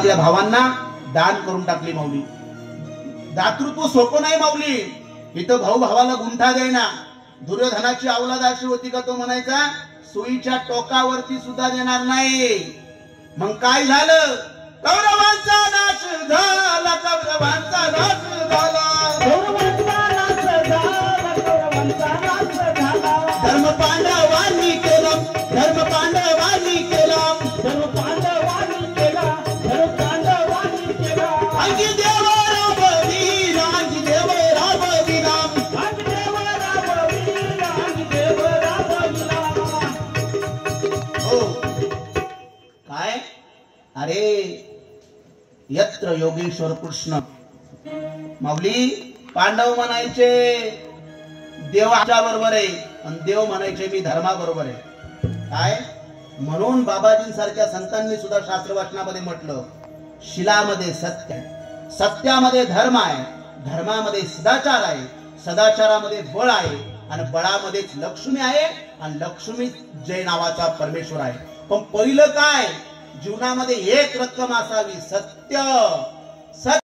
आपल्या भावांना दान करून टाकली माऊली. दातृत्व सोपं नाही माऊली. इथं भाऊ भावाला गुंठा देईना. दुर्योधनाची औलाद अशी होती का तो म्हणायचा सुईच्या टोकावरती सुद्धा देणार नाही. मग काय झालं? कौरवांचा नाश झाला, कौरवांचा नाश झाला, कौरवांचा नाश झाला, कौरवांचा नाश झाला. धर्म पांडवांनी केला, धर्म पांडवांनी केला, धर्म पांडवांनी केला, धर्म पांडवांनी केला. अंगी देव राबविला, अंगी देव राबविला, अंगी देव राबविला, अंगी देव राबविला. हो काय? अरे यत्र योगेश्वर कृष्ण. माऊली पांडव म्हणायचे देव आमच्या बरोबर आहे आणि देव म्हणायचे मी धर्मा बरोबर आहे. काय म्हणून बाबाजींसारख्या संतांनी सुद्धा शास्त्र वाचनामध्ये म्हटलं शिलामध्ये सत्य आहे, सत्यामध्ये धर्म आहे, धर्मामध्ये सदाचार आहे, सदाचारामध्ये बळ आहे आणि बळामध्येच लक्ष्मी आहे आणि लक्ष्मी जय नावाचा परमेश्वर आहे. पण पहिलं काय? जीवनामध्ये एक रक्कम असावी सत्य.